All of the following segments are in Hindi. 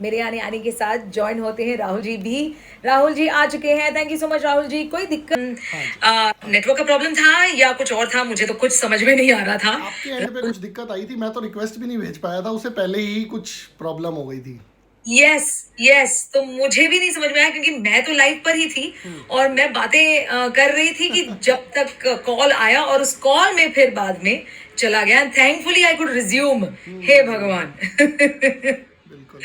मेरे आने के साथ ज्वाइन होते हैं राहुल जी भी। राहुल जी आ चुके हैं। Thank you so much Rahul ji. कोई दिक्कत हाँ जी। नेटवर्क का प्रॉब्लम था या कुछ और था, मुझे तो कुछ समझ में नहीं आ रहा था। आपके एंड पे कुछ दिक्कत आई थी, मैं तो रिक्वेस्ट भी नहीं भेज पाया था, उससे पहले ही कुछ प्रॉब्लम हो गई थी। यस यस, तो मुझे भी नहीं समझ में आया क्योंकि मैं तो लाइव पर ही थी और मैं बातें कर रही थी कि जब तक कॉल आया और उस कॉल में फिर बाद में चला गया। Thankfully I could resume. हे भगवान। बिल्कुल।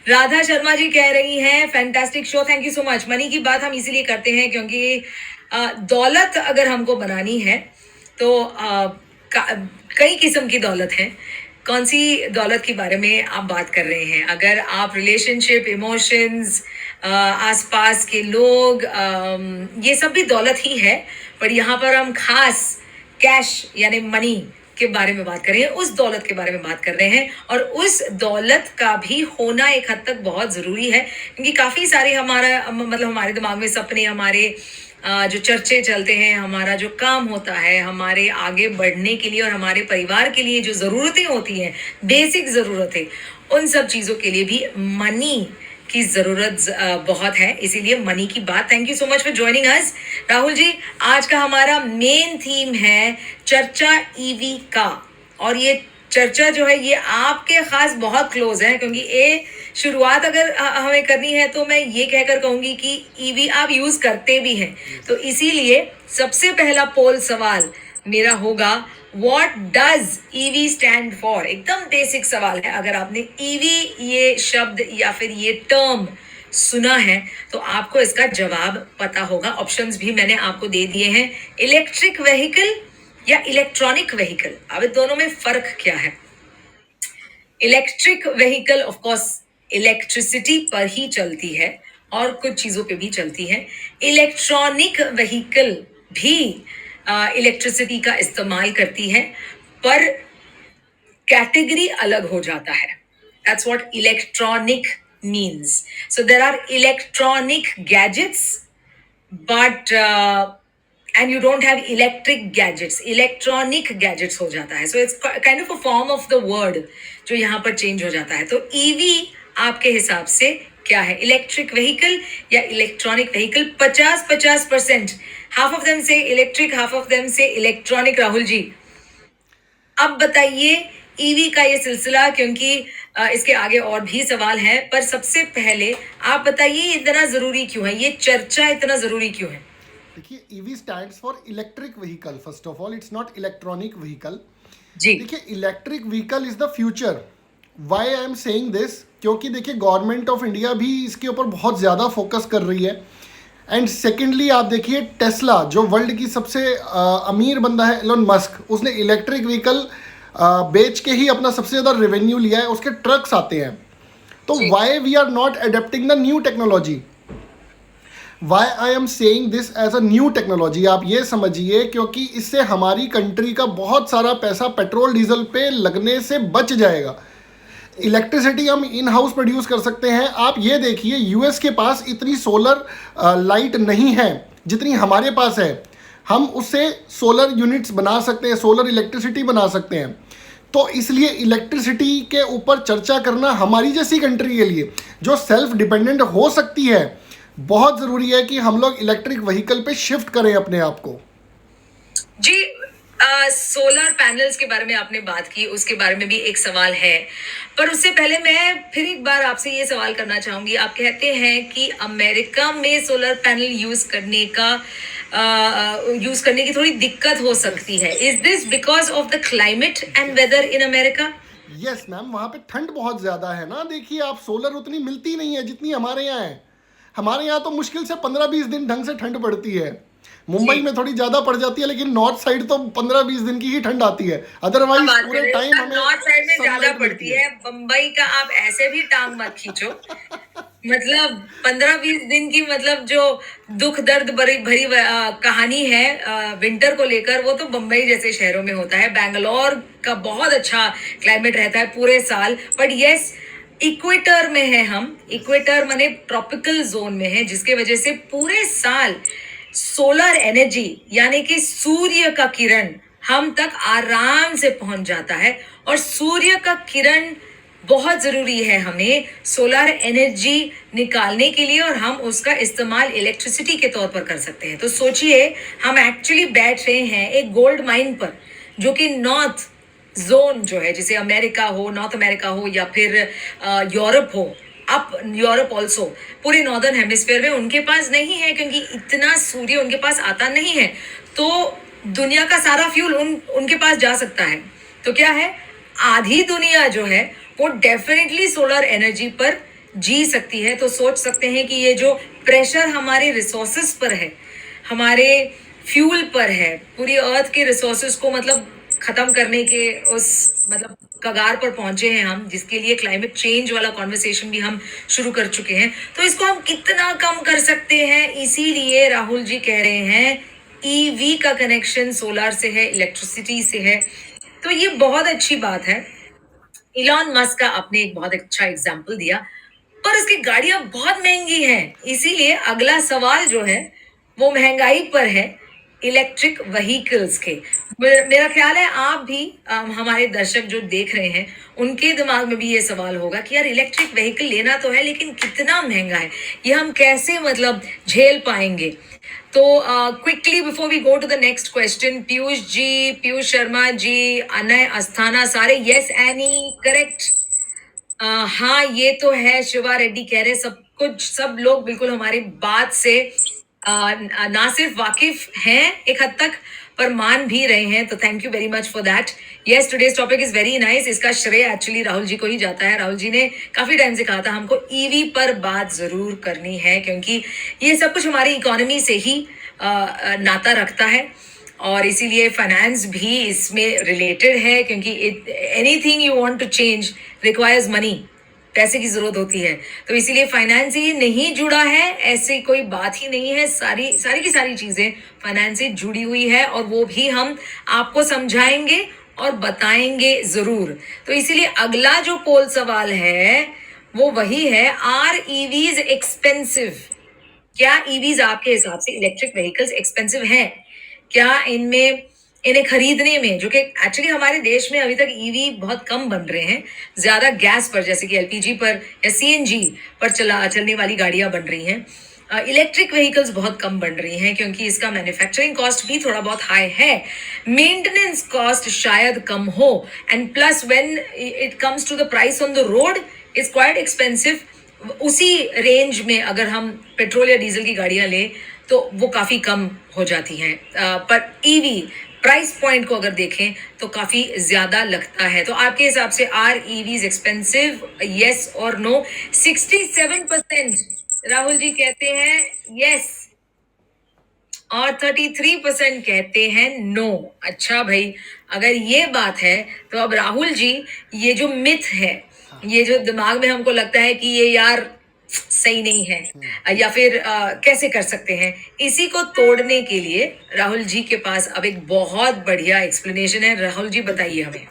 राधा शर्मा जी कह रही हैं fantastic show, thank you so much. Money की बात हम इसीलिए करते हैं क्योंकि दौलत अगर हमको बनानी है तो कई किस्म की दौलत है। कौन सी दौलत के बारे में आप बात कर रहे हैं? अगर आप रिलेशनशिप, इमोशंस, आसपास के लोग, ये सब भी दौलत ही है, पर यहाँ पर हम खास कैश यानी मनी के बारे में बात कर रहे हैं, उस दौलत के बारे में बात कर रहे हैं। और उस दौलत का भी होना एक हद तक बहुत जरूरी है क्योंकि काफी सारे हमारा मतलब हमारे दिमाग में सपने, हमारे जो चर्चे चलते हैं, हमारा जो काम होता है, हमारे आगे बढ़ने के लिए और हमारे परिवार के लिए जो जरूरतें होती हैं, बेसिक जरूरतें, उन सब चीजों के लिए भी मनी की जरूरत बहुत है। इसीलिए मनी की बात। Thank you so much for joining us Rahul ji. आज का हमारा मेन थीम है चर्चा ईवी का, और ये चर्चा जो है ये आपके खास बहुत क्लोज है क्योंकि ये शुरुआत अगर हमें करनी है तो मैं ये कहकर कहूंगी कि ईवी आप यूज करते भी हैं, तो इसीलिए सबसे पहला पोल सवाल मेरा होगा, what does EV stand for? एकदम बेसिक सवाल है। अगर आपने ईवी ये शब्द या फिर ये टर्म सुना है तो आपको इसका जवाब पता होगा। ऑप्शंस भी मैंने आपको दे दिए हैं। इलेक्ट्रिक व्हीकल या इलेक्ट्रॉनिक व्हीकल, अब दोनों में फर्क क्या है? Electric vehicle of course electricity पर ही चलती है और कुछ चीजों पे भी चलती है। इलेक्ट्रॉनिक व्हीकल भी इलेक्ट्रिसिटी का इस्तेमाल करती है, पर कैटेगरी अलग हो जाता है। That's what electronic means. So there are electronic gadgets but and you don't have electric gadgets, electronic gadgets हो जाता है। So it's kind of a form of the word जो यहाँ पर चेंज हो जाता है। तो ईवी आपके हिसाब से क्या है, इलेक्ट्रिक व्हीकल या electronic vehicle? 50-50%। Half of them से इलेक्ट्रिक, हाफ ऑफ देम से इलेक्ट्रॉनिक। राहुल जी अब बताइए ईवी का ये सिलसिला, क्योंकि इसके आगे और भी सवाल हैं, पर सबसे पहले आप बताइए इतना जरूरी क्यों है, ये चर्चा इतना जरूरी क्यों है? देखिए, EV stands for electric vehicle. First of all, it's not electronic vehicle. जी देखिए, electric vehicle is the future. Why I am saying this, क्योंकि देखिए गवर्नमेंट ऑफ इंडिया भी इसके ऊपर बहुत ज़्यादा फोकस कर रही है। एंड सेकेंडली आप देखिए टेस्ला, जो वर्ल्ड की सबसे अमीर बंदा है एलोन मस्क, उसने इलेक्ट्रिक व्हीकल बेच के ही अपना सबसे ज़्यादा रेवेन्यू लिया है। उसके ट्रक्स आते हैं। तो जी why we are not adapting the new technology? Why I am saying this as a new technology, आप ये समझिए, क्योंकि इससे हमारी कंट्री का बहुत सारा पैसा पेट्रोल डीजल पे लगने से बच जाएगा। इलेक्ट्रिसिटी हम इन हाउस प्रोड्यूस कर सकते हैं। आप ये देखिए, यूएस के पास इतनी सोलर लाइट नहीं है जितनी हमारे पास है। हम उससे सोलर यूनिट्स बना सकते हैं, सोलर इलेक्ट्रिसिटी बना सकते हैं। तो इसलिए इलेक्ट्रिसिटी के ऊपर चर्चा करना हमारी जैसी कंट्री के लिए, जो सेल्फ डिपेंडेंट हो सकती है, बहुत ज़रूरी है कि हम लोग इलेक्ट्रिक व्हीकल पे शिफ्ट करें अपने आप को। जी। सोलर पैनल्स के बारे में आपने बात की, उसके बारे में भी एक सवाल है, पर उससे पहले मैं फिर एक बार आपसे ये सवाल करना चाहूंगी। आप कहते हैं कि अमेरिका में सोलर पैनल यूज करने की थोड़ी दिक्कत हो सकती है। Is this because of the climate and weather in America? Yes ma'am, वहाँ पे ठंड बहुत ज़्यादा है ना। देखिए, आप सोलर उतनी मिलती नहीं है जितनी हमारे यहाँ है। हमारे यहाँ तो मुश्किल से 15-20 दिन ढंग से ठंड पड़ती है। मुंबई जी, में थोड़ी ज़्यादा पड़ जाती है, लेकिन नॉर्थ साइड तो 15-20 दिन की ही ठंड आती है। क्या अदरवाइज बात कर पूरे रहे टाइम हैं, हमें नॉर्थ साइड में ज्यादा सनलाइट मिलती पड़ती है। है। बम्बई का आप ऐसे भी टांग मत खींचो। मतलब 15-20 दिन की मतलब जो दुख दर्द भरी भरी कहानी है विंटर को लेकर, वो तो बम्बई जैसे शहरों में होता है। बैंगलोर का बहुत अच्छा क्लाइमेट रहता है पूरे साल, बट यस, इक्वेटर में है हम। इक्वेटर माने ट्रॉपिकल जोन में है, जिसके वजह से पूरे साल सोलर एनर्जी यानी कि सूर्य का किरण हम तक आराम से पहुंच जाता है। और सूर्य का किरण बहुत ज़रूरी है हमें सोलर एनर्जी निकालने के लिए, और हम उसका इस्तेमाल इलेक्ट्रिसिटी के तौर पर कर सकते हैं। तो सोचिए, हम एक्चुअली बैठ रहे हैं एक गोल्ड माइन पर, जो कि नॉर्थ जोन जो है, जैसे अमेरिका हो, नॉर्थ अमेरिका हो, या फिर यूरोप हो, अप यूरोप ऑल्सो, पूरे नॉर्दर्न हेमिस्फेयर में उनके पास नहीं है, क्योंकि इतना सूर्य उनके पास आता नहीं है। तो दुनिया का सारा फ्यूल उनके पास जा सकता है। तो क्या है, आधी दुनिया जो है वो डेफिनेटली सोलर एनर्जी पर जी सकती है। तो सोच सकते हैं कि ये जो प्रेशर हमारे रिसोर्सेस पर है, हमारे फ्यूल पर है, पूरी अर्थ के रिसोर्सेस को मतलब खत्म करने के उस मतलब कगार पर पहुंचे हैं हम, जिसके लिए क्लाइमेट चेंज वाला कॉन्वर्सेशन भी हम शुरू कर चुके हैं। तो इसको हम कितना कम कर सकते हैं, इसीलिए राहुल जी कह रहे हैं ईवी का कनेक्शन सोलर से है, इलेक्ट्रिसिटी से है। तो ये बहुत अच्छी बात है। इलॉन मस्क का आपने एक बहुत अच्छा एग्जाम्पल दिया, पर उसकी गाड़ियां बहुत महंगी हैं, इसीलिए अगला सवाल जो है वो महंगाई पर है, इलेक्ट्रिक व्हीकल्स के। मेरा ख्याल है आप भी हमारे दर्शक जो देख रहे हैं उनके दिमाग में भी ये सवाल होगा कि यार इलेक्ट्रिक व्हीकल लेना तो है, लेकिन कितना महंगा है, ये हम कैसे मतलब झेल पाएंगे। तो quickly before we go to the next question, Piyush ji, Piyush Sharma ji, Anay Asthana, सारे यस एनी करेक्ट। हाँ ये तो है, शिवा रेड्डी कह रहे सब कुछ, सब लोग बिल्कुल हमारी बात से ना सिर्फ वाकिफ हैं एक हद तक, पर मान भी रहे हैं। तो thank you very much for that. Yes, today's topic is very nice. इसका श्रेय एक्चुअली राहुल जी को ही जाता है। राहुल जी ने काफी टाइम से कहा था हमको ईवी पर बात जरूर करनी है, क्योंकि ये सब कुछ हमारी इकोनॉमी से ही नाता रखता है, और इसीलिए फाइनेंस भी इसमें रिलेटेड है, क्योंकि anything you want to change requires money, पैसे की जरूरत होती है। तो इसीलिए फाइनेंस ही नहीं जुड़ा है ऐसी कोई बात ही नहीं है, सारी की सारी चीजें फाइनेंस से जुड़ी हुई है, और वो भी हम आपको समझाएंगे और बताएंगे जरूर। तो इसीलिए अगला जो पोल सवाल है वो वही है, आर ईवीज एक्सपेंसिव? क्या ईवीज आपके हिसाब से, इलेक्ट्रिक व्हीकल्स एक्सपेंसिव हैं? क्या इन्हें खरीदने में, जो कि एक्चुअली हमारे देश में अभी तक ईवी बहुत कम बन रहे हैं, ज्यादा गैस पर, जैसे कि एलपीजी पर या सीएनजी पर चलने वाली गाड़ियां बन रही हैं। इलेक्ट्रिक व्हीकल्स बहुत कम बन रही हैं, क्योंकि इसका मैन्युफैक्चरिंग कॉस्ट भी थोड़ा बहुत हाई है, मेंटेनेंस कॉस्ट शायद कम हो, and plus when it comes to the price on the road is quite expensive. उसी रेंज में अगर हम पेट्रोल या डीजल की गाड़ियां लें तो वो काफी कम हो जाती हैं, पर ईवी प्राइस पॉइंट को अगर देखें तो काफी ज्यादा लगता है। तो आपके हिसाब से आर ईवीज एक्सपेंसिव, यस और नो? 67% राहुल जी कहते हैं यस, और 33% कहते हैं नो। अच्छा भाई, अगर ये बात है तो अब राहुल जी, ये जो मिथ है, ये जो दिमाग में हमको लगता है कि ये यार सही नहीं है, या फिर कैसे कर सकते हैं, इसी को तोड़ने के लिए राहुल जी के पास अब एक बहुत बढ़िया एक्सप्लेनेशन है। राहुल जी बताइए हमें।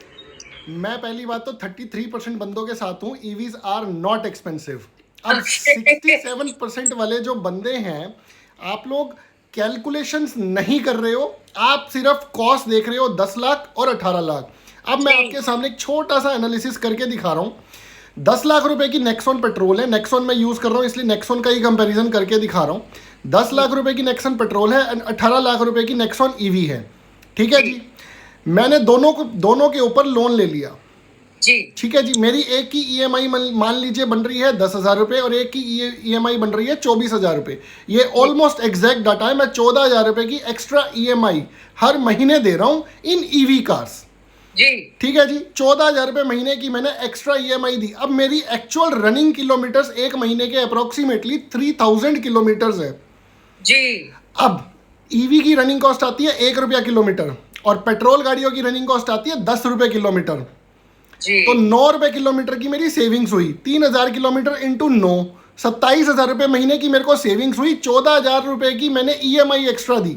मैं पहली बात तो 33% बंदों के साथ हूँ, ईवीज आर नॉट एक्सपेंसिव। अब 67% वाले जो बंदे हैं, आप लोग कैलकुलेशंस नहीं कर रहे हो, आप सिर्फ कॉस्ट देख रहे हो 10 लाख और 18 लाख। अब मैं आपके सामने एक छोटा सा एनालिसिस करके दिखा रहा हूँ। 10 लाख रुपए की नेक्सॉन पेट्रोल है, नेक्सॉन मैं यूज़ कर रहा हूँ इसलिए नेक्सॉन का ही कंपैरिजन करके दिखा रहा हूँ। 10 लाख रुपए की नेक्सॉन पेट्रोल है एंड 18 लाख रुपए की नेक्सॉन ईवी है, ठीक है जी। मैंने दोनों के ऊपर लोन ले लिया जी, ठीक है जी। मेरी एक की ईएमआई मान लीजिए बन रही है 10,000 रुपये, और एक की ईएमआई बन रही है 24,000 रुपये। ये ऑलमोस्ट एग्जैक्ट डाटा है। मैं 14,000 रुपये की एक्स्ट्रा ईएमआई हर महीने दे रहा हूँ इन ईवी कार्स जी, ठीक है जी। 14,000 रुपये महीने की मैंने एक्स्ट्रा ईएमआई दी। अब मेरी एक्चुअल रनिंग किलोमीटर्स एक महीने के अप्रोक्सीमेटली 3,000 किलोमीटर्स है जी। अब ईवी की रनिंग कॉस्ट आती है 1 रुपया किलोमीटर, और पेट्रोल गाड़ियों की रनिंग कॉस्ट आती है 10 रुपये किलोमीटर जी। तो 9 रुपये किलोमीटर की मेरी सेविंग्स हुई। 3,000 किलोमीटर इंटू 9, 27,000 रुपये महीने की मेरे को सेविंग्स हुई। 14,000 रुपये की मैंने ईएमआई एक्स्ट्रा दी,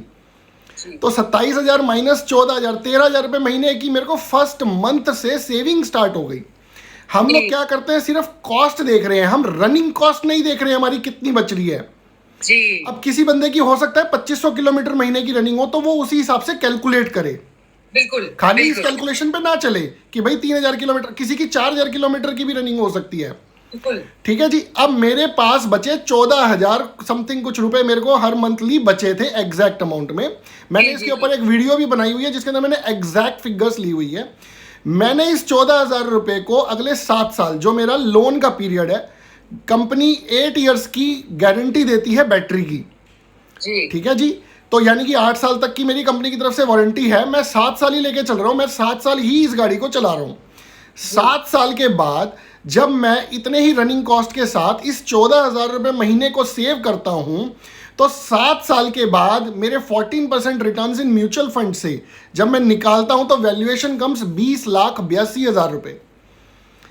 तो 27,000 माइनस 14,000, 13,000 रुपये महीने की मेरे को फर्स्ट मंथ से सेविंग स्टार्ट हो गई। हम लोग क्या करते हैं, सिर्फ कॉस्ट देख रहे हैं, हम रनिंग कॉस्ट नहीं देख रहे हैं हमारी कितनी बच रही है जी। अब किसी बंदे की हो सकता है 2500 किलोमीटर महीने की रनिंग हो, तो वो उसी हिसाब से कैलकुलेट करे बिल्कुल खाली इस बिल्कुल कैलकुलेशन पे ना चले कि भाई 3,000 किलोमीटर, किसी की 4,000 किलोमीटर की भी रनिंग हो सकती है। बिल्कुल। ठीक है जी। अब मेरे पास बचे 14,000 समथिंग कुछ रुपए मेरे को हर मंथली बचे थे एग्जैक्ट अमाउंट में। मैंने जी इसके जी जी। ऊपर एक वीडियो भी बनाई हुई है जिसके अंदर मैंने एग्जैक्ट फिगर्स ली हुई है। मैंने इस 14,000 रुपए को अगले 7 साल जो मेरा लोन का पीरियड है, कंपनी 8 ईयर्स की गारंटी देती है बैटरी की। जी ठीक है जी। तो यानी कि 8 साल तक की मेरी कंपनी की तरफ से वारंटी है। मैं 7 साल ही लेके चल रहा हूं, मैं 7 साल ही इस गाड़ी को चला रहा हूं। जी। 7 साल के बाद जब मैं इतने ही रनिंग कॉस्ट के साथ इस 14,000 रुपये महीने को सेव करता हूं, तो 7 साल के बाद मेरे 14% रिटर्न इन म्यूचुअल फंड से जब मैं निकालता हूं तो वैल्यूएशन कम्स 20,82,000 रुपये।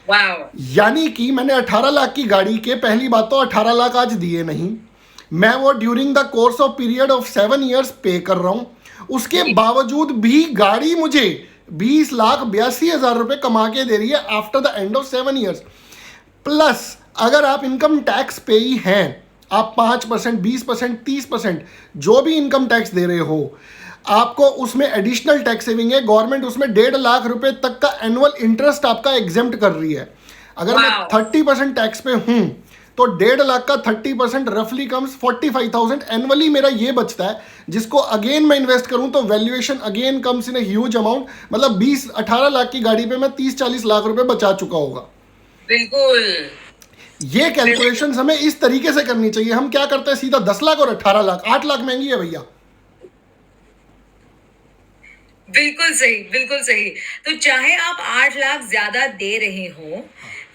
वाओ। यानी कि मैंने 18 लाख की गाड़ी के, पहली बात तो 18 लाख आज दिए नहीं, मैं वो during the course of period of 7 years पे कर रहा हूं। उसके जी बावजूद भी गाड़ी मुझे 20,82,000 रुपये कमा के दे रही है after the end of 7 years. Plus अगर आप इनकम टैक्स पे ही हैं, आप 5%, 20%, 30% जो भी इनकम टैक्स दे रहे हो, आपको उसमें एडिशनल टैक्स सेविंग है। गवर्नमेंट उसमें 1.5 लाख रुपए तक का एनुअल इंटरेस्ट आपका एग्जेम्प्ट कर रही है। अगर मैं वाओ। 30% टैक्स पे हूं तो 1.5 लाख का 30% रफली कम्स 45,000 एनुअली मेरा ये बचता है, जिसको अगेन मैं इन्वेस्ट करूं तो valuation again comes in huge amount. मतलब 18 लाख की गाड़ी पे मैं 30-40 लाख रुपए बचा चुका होगा। बिल्कुल ये बिल्कुल। कैलकुलेशंस हमें इस तरीके से करनी चाहिए। हम क्या करते हैं, सीधा 10 लाख और 18 लाख, 8 लाख महंगी है भैया। बिल्कुल सही बिल्कुल सही। तो चाहे आप 8 लाख ज्यादा दे रहे हो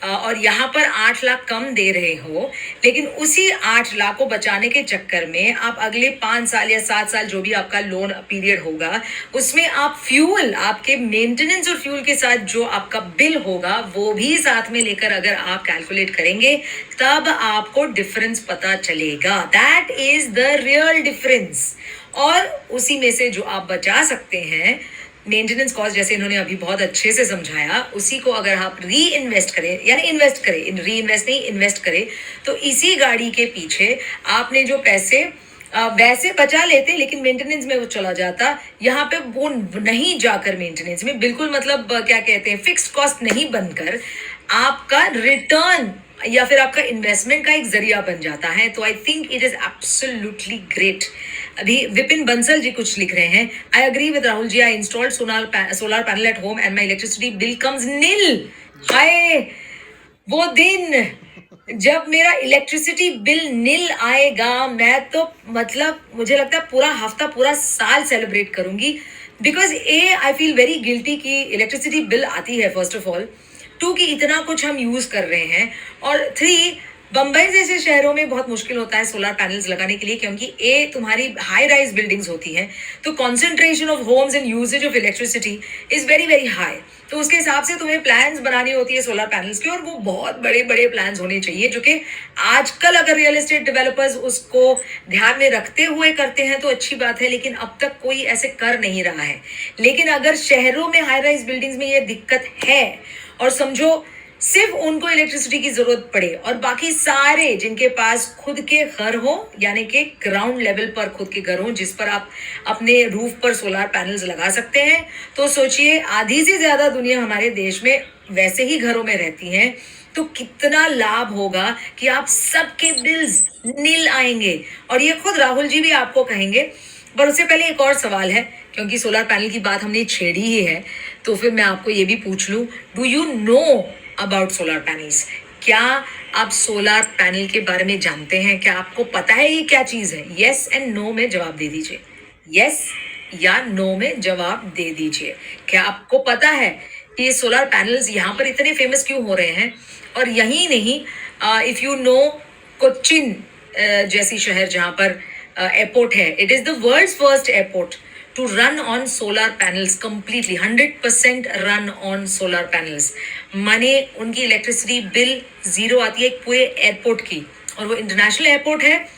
और यहाँ पर 8 लाख कम दे रहे हो, लेकिन उसी 8 लाख को बचाने के चक्कर में आप अगले 5 साल या 7 साल जो भी आपका लोन पीरियड होगा उसमें आप फ्यूल, आपके मेंटेनेंस और फ्यूल के साथ जो आपका बिल होगा वो भी साथ में लेकर अगर आप कैलकुलेट करेंगे तब आपको डिफरेंस पता चलेगा। That is the real difference. और उसी में से जो आप बचा सकते हैं मेंटेनेंस कॉस्ट, जैसे इन्होंने अभी बहुत अच्छे से समझाया, उसी को अगर आप री इन्वेस्ट करें, यानी इन्वेस्ट करें, री इन्वेस्ट नहीं इन्वेस्ट करें, तो इसी गाड़ी के पीछे आपने जो पैसे वैसे बचा लेते लेकिन मेंटेनेंस में वो चला जाता, यहाँ पे वो नहीं जाकर मेंटेनेंस में, बिल्कुल मतलब क्या कहते हैं, फिक्स्ड कॉस्ट नहीं बनकर आपका रिटर्न या फिर आपका इन्वेस्टमेंट का एक जरिया बन जाता है। तो I think it is absolutely great. अभी विपिन बंसल जी कुछ लिख रहे हैं, I agree with Rahul ji, I installed solar panel at home and my electricity bill comes nil. हाय वो दिन जब मेरा इलेक्ट्रिसिटी बिल नील आएगा, मैं तो मतलब मुझे लगता है पूरा हफ्ता पूरा साल सेलिब्रेट करूंगी। Because I feel very guilty कि इलेक्ट्रिसिटी बिल आती है फर्स्ट ऑफ ऑल, 2 कि इतना कुछ हम यूज कर रहे हैं, और 3 बंबई जैसे शहरों में बहुत मुश्किल होता है सोलर पैनल्स लगाने के लिए, क्योंकि तुम्हारी हाई राइज बिल्डिंग्स होती हैं, तो concentration of homes and uses of electricity is very very high. तो उसके हिसाब से तुम्हें प्लान्स बनानी होती है सोलर पैनल्स की, और वो बहुत बड़े बड़े प्लान्स होने चाहिए, जो कि आजकल अगर रियल एस्टेट डेवलपर्स उसको ध्यान में रखते हुए करते हैं तो अच्छी बात है, लेकिन अब तक कोई ऐसे कर नहीं रहा है। लेकिन अगर शहरों में हाई राइज बिल्डिंग्स में ये दिक्कत है, और समझो सिर्फ उनको इलेक्ट्रिसिटी की जरूरत पड़े और बाकी सारे जिनके पास खुद के घर हो, यानी कि ग्राउंड लेवल पर खुद के घर हो जिस पर आप अपने रूफ पर सोलर पैनल्स लगा सकते हैं, तो सोचिए आधी से ज्यादा दुनिया हमारे देश में वैसे ही घरों में रहती है, तो कितना लाभ होगा कि आप सबके बिल्स नील आएंगे। और ये खुद राहुल जी भी आपको कहेंगे। पर उससे पहले एक और सवाल है, क्योंकि सोलर पैनल की बात हमने छेड़ी ही है, तो फिर मैं आपको ये भी पूछ लूं, do you know about solar panels? क्या आप सोलर पैनल के बारे में जानते हैं? क्या आपको पता है ये क्या चीज है? यस एंड नो में जवाब दे दीजिए। यस या नो में जवाब दे दीजिए। क्या आपको पता है कि ये सोलर पैनल्स यहाँ पर इतने फेमस क्यों हो रहे हैं? और यही नहीं, इफ यू नो, कोच्चिन जैसी शहर जहाँ पर एयरपोर्ट है, it is the world's first airport to run on solar panels completely, 100% run on solar panels। माने उनकी इलेक्ट्रिसिटी बिल 0 आती है पूरे एयरपोर्ट की, और वो इंटरनेशनल एयरपोर्ट है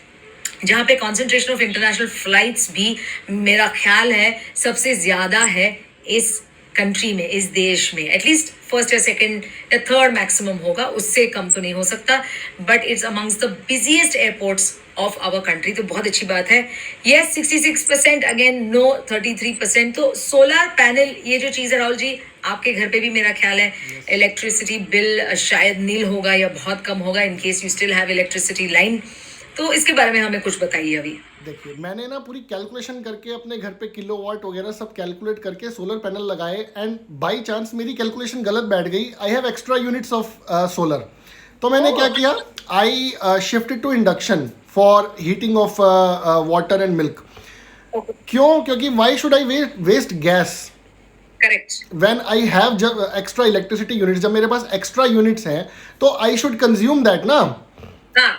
जहाँ पे कॉन्सेंट्रेशन ऑफ इंटरनेशनल फ्लाइट्स भी मेरा ख्याल है सबसे ज्यादा है इस कंट्री में, इस देश में, एटलीस्ट फर्स्ट या सेकंड या थर्ड मैक्सिमम होगा, उससे कम तो नहीं हो सकता, but it's amongst the busiest airports of our country, तो बहुत अच्छी बात है। Yes 66%, again no 33%। तो सोलर पैनल ये जो चीज़ है राहुल जी, आपके घर पे भी मेरा ख्याल है इलेक्ट्रिसिटी बिल शायद नील होगा या बहुत कम होगा, in case you still have electricity line. तो इसके बारे में हमें कुछ बताइए अभी। देखिए, मैंने ना पूरी कैलकुलेशन करके अपने घर पे किलोवाट वगैरह सब कैलकुलेट करके सोलर पैनल लगाए, एंड बाय चांस मेरी कैलकुलेशन गलत बैठ गई। I have extra units of solar, तो मैंने क्या किया, I shifted to induction for heating of water and milk. क्यों? क्योंकि why should I waste gas correct. When I have जब एक्स्ट्रा इलेक्ट्रिसिटी यूनिट्स, जब मेरे पास एक्स्ट्रा यूनिट्स हैं तो आई शुड कंज्यूम दैट ना। हाँ,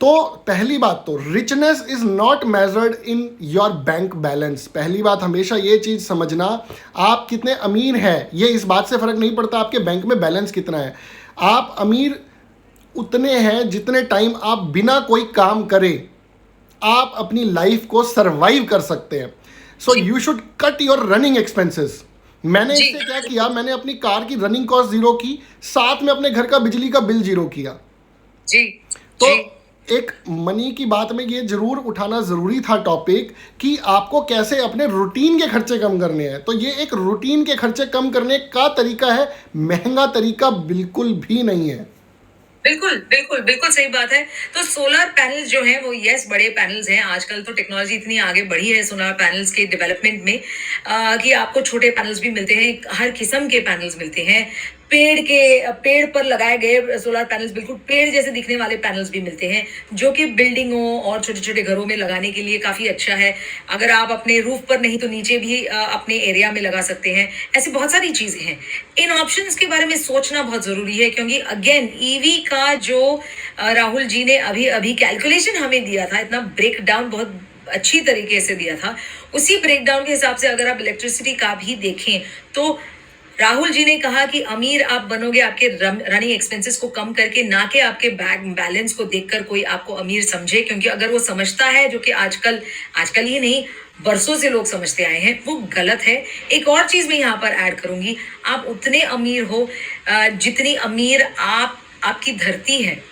तो पहली बात तो richness is not measured in your bank balance. पहली बात हमेशा ये चीज़ समझना, आप कितने अमीर हैं ये इस बात से फ़र्क नहीं पड़ता आपके बैंक में बैलेंस कितना है। आप अमीर उतने हैं जितने टाइम आप बिना कोई काम करे आप अपनी लाइफ को सरवाइव कर सकते हैं। So you should cut your running expenses. मैंने जी। इससे क्या किया, मैंने अपनी कार की रनिंग कॉस्ट जीरो की, साथ में अपने घर का बिजली का बिल जीरो किया। जी तो जी एक मनी की बात में ये जरूर उठाना ज़रूरी था टॉपिक कि आपको कैसे अपने रूटीन के खर्चे कम करने हैं। तो ये एक रूटीन के खर्चे कम करने का तरीका है, महंगा तरीका बिल्कुल भी नहीं है। बिल्कुल बिल्कुल बिल्कुल सही बात है। तो सोलर पैनल्स जो हैं वो यस बड़े पैनल्स हैं। आजकल तो टेक्नोलॉजी इतनी आगे बढ़ी है सोलर पैनल्स के डेवलपमेंट में कि आपको छोटे पैनल्स भी मिलते हैं, हर किस्म के पैनल्स मिलते हैं। पेड़ पर लगाए गए सोलर पैनल्स, बिल्कुल पेड़ जैसे दिखने वाले पैनल्स भी मिलते हैं, जो कि बिल्डिंगों और छोटे छोटे घरों में लगाने के लिए काफ़ी अच्छा है। अगर आप अपने रूफ पर नहीं तो नीचे भी अपने एरिया में लगा सकते हैं। ऐसी बहुत सारी चीज़ें हैं। इन ऑप्शंस के बारे में सोचना बहुत ज़रूरी है, क्योंकि अगेन ईवी का जो राहुल जी ने अभी अभी कैलकुलेशन हमें दिया था, इतना ब्रेक डाउन बहुत अच्छी तरीके से दिया था, उसी ब्रेकडाउन के हिसाब से अगर आप इलेक्ट्रिसिटी का भी देखें तो राहुल जी ने कहा कि अमीर आप बनोगे आपके रनिंग एक्सपेंसेस को कम करके, ना कि आपके बैंक बैलेंस को देखकर कोई आपको अमीर समझे। क्योंकि अगर वो समझता है, जो कि आजकल ही नहीं बरसों से लोग समझते आए हैं, वो गलत है। एक और चीज मैं यहाँ पर ऐड करूंगी, आप उतने अमीर हो जितनी अमीर आपकी धरती है।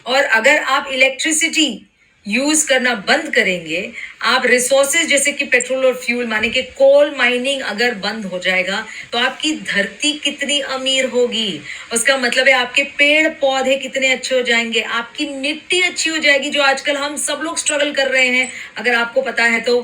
और अगर आप इलेक्ट्रिसिटी यूज करना बंद करेंगे, आप रिसोर्सेज जैसे कि पेट्रोल और फ्यूल माने कि कोल माइनिंग अगर बंद हो जाएगा, तो आपकी धरती कितनी अमीर होगी। उसका मतलब है आपके पेड़ पौधे कितने अच्छे हो जाएंगे, आपकी मिट्टी अच्छी हो जाएगी, जो आजकल हम सब लोग स्ट्रगल कर रहे हैं। अगर आपको पता है तो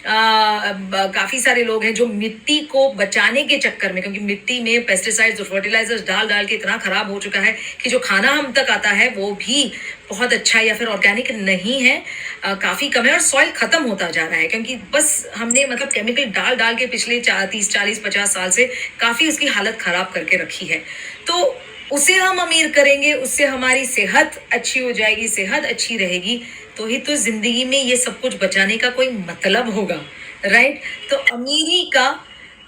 काफी सारे लोग हैं जो मिट्टी को बचाने के चक्कर में, क्योंकि मिट्टी में पेस्टिसाइड्स और फर्टिलाइजर्स डाल डाल के इतना खराब हो चुका है कि जो खाना हम तक आता है वो भी बहुत अच्छा या फिर ऑर्गेनिक नहीं है, काफी कम है, और सॉइल खत्म होता जा रहा है, क्योंकि बस हमने मतलब केमिकल डाल डाल के पिछले 30 40 50 साल से काफी उसकी हालत खराब करके रखी है। तो उसे हम अमीर करेंगे, उससे हमारी सेहत अच्छी हो जाएगी, सेहत अच्छी रहेगी, तो ही तो जिंदगी में ये सब कुछ बचाने का कोई मतलब होगा, राइट। तो अमीरी का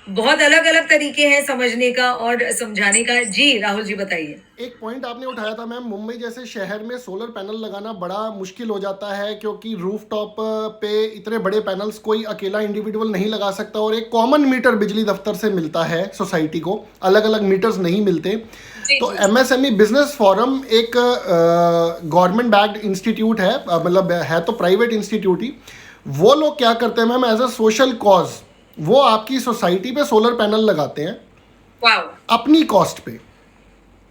बहुत अलग अलग तरीके हैं समझने का और समझाने का। जी राहुल जी बताइए। एक पॉइंट आपने उठाया था मैम, मुंबई जैसे शहर में सोलर पैनल लगाना बड़ा मुश्किल हो जाता है, क्योंकि रूफटॉप पे इतने बड़े पैनल्स कोई अकेला इंडिविजुअल नहीं लगा सकता, और एक कॉमन मीटर बिजली दफ्तर से मिलता है सोसाइटी को, अलग अलग मीटर्स नहीं मिलते। तो MSME बिजनेस फोरम एक गवर्नमेंट बैक्ड इंस्टीट्यूट है, मतलब है तो प्राइवेट इंस्टीट्यूट ही। वो लोग क्या करते हैं ma'am, as a social cause वो आपकी सोसाइटी पे सोलर पैनल लगाते हैं, वाओ, अपनी कॉस्ट पे,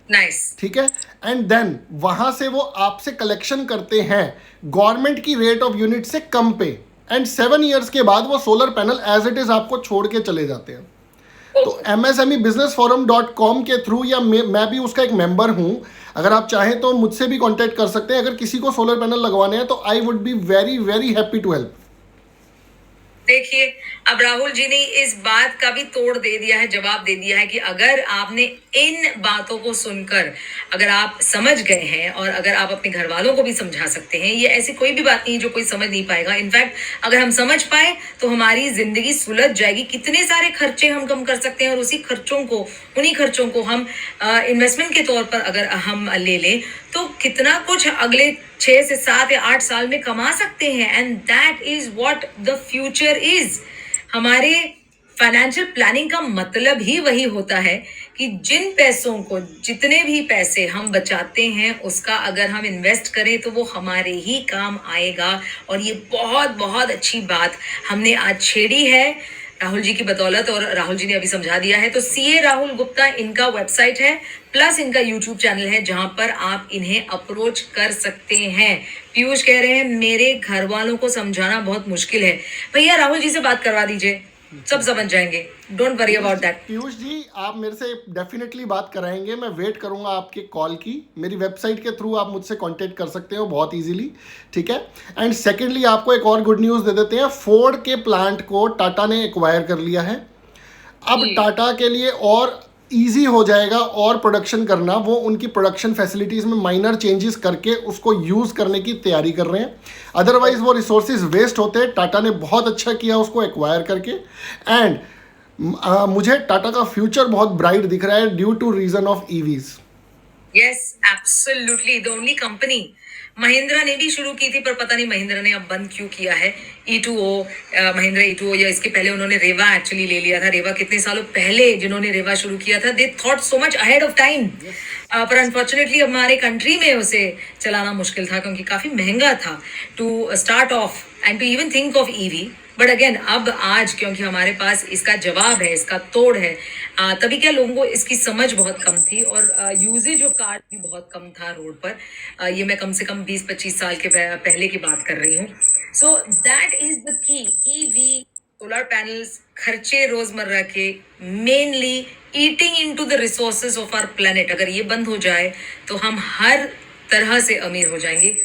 नाइस, ठीक है। एंड देन वहां से वो आपसे कलेक्शन करते हैं गवर्नमेंट की रेट ऑफ यूनिट से कम पे, एंड 7 ईयर्स के बाद वो solar panel as it is आपको छोड़ के चले जाते हैं। तो MSMEbusinessforum.com के थ्रू, या मैं भी उसका एक मेंबर हूं, अगर आप चाहें तो मुझसे भी कांटेक्ट कर सकते हैं। अगर किसी को सोलर पैनल लगवाने हैं तो I would be very very happy to help. देखिए, अब राहुल जी ने इस बात का भी तोड़ दे दिया है, जवाब दे दिया है कि अगर आपने इन बातों को सुनकर अगर आप समझ गए हैं, और अगर आप अपने घर वालों को भी समझा सकते हैं, ये ऐसी कोई भी बात नहीं जो कोई समझ नहीं पाएगा। इनफैक्ट अगर हम समझ पाए तो हमारी जिंदगी सुलझ जाएगी, कितने सारे खर्चे हम कम कर सकते हैं, और उन्हीं खर्चों को हम इन्वेस्टमेंट के तौर पर अगर हम ले लें तो कितना कुछ अगले 6 से 7 या 8 साल में कमा सकते हैं। And that is what the future is. हमारे फाइनेंशियल प्लानिंग का मतलब ही वही होता है कि जिन पैसों को, जितने भी पैसे हम बचाते हैं, उसका अगर हम इन्वेस्ट करें तो वो हमारे ही काम आएगा। और ये बहुत बहुत अच्छी बात हमने आज छेड़ी है राहुल जी की बदौलत, और राहुल जी ने अभी समझा दिया है। तो सीए राहुल गुप्ता इनका वेबसाइट है, प्लस इनका यूट्यूब चैनल है जहां पर आप इन्हें अप्रोच कर सकते हैं। पीयूष कह रहे हैं मेरे घर वालों को समझाना बहुत मुश्किल है। भैया राहुल जी से बात करवा दीजिए, सब समझ जाएंगे, don't worry about that. Piyush ji, आप मेरे से डेफिनेटली बात कराएंगे, मैं वेट करूंगा आपके कॉल की। मेरी वेबसाइट के थ्रू आप मुझसे कांटेक्ट कर सकते हो बहुत इजीली, ठीक है। एंड सेकेंडली आपको एक और गुड न्यूज़ दे देते हैं, फोर्ड के प्लांट को टाटा ने एक्वायर कर लिया है। अब टाटा के लिए और इजी हो जाएगा और प्रोडक्शन करना, वो उनकी प्रोडक्शन फैसिलिटीज़ में माइनर चेंजेस करके उसको यूज़ करने की तैयारी कर रहे हैं। अदरवाइज वो रिसोर्सेज वेस्ट होते। टाटा ने बहुत अच्छा किया उसको एक्वायर करके। एंड मुझे टाटा का फ्यूचर बहुत ब्राइट दिख रहा है due to reason of EVs. Yes absolutely, the only company. Mahindra ने भी शुरू की थी, पर पता नहीं महिंद्रा ने अब बंद क्यों किया है। E2O, महिंद्रा E2O, या इसके पहले उन्होंने रेवा एक्चुअली ले लिया था। रेवा कितने सालों पहले जिन्होंने रेवा शुरू किया था, they thought so much ahead of time. पर अनफॉर्चुनेटली हमारे कंट्री में उसे चलाना मुश्किल था क्योंकि काफी महंगा था to start off and to even think of EV. But again अब आज क्योंकि हमारे पास इसका जवाब है, इसका तोड़ है, तभी क्या लोगों को इसकी समझ बहुत कम थी और यूजेज ऑफ कार भी बहुत कम था रोड पर। ये मैं कम से कम 20-25 साल के पहले की बात कर रही हूँ। So that is the key, EV, solar panels, खर्चे रोजमर्रा के, mainly eating into the resources of our planet, अगर ये बंद हो जाए तो हम हर तरह से अमीर हो जाएंगे।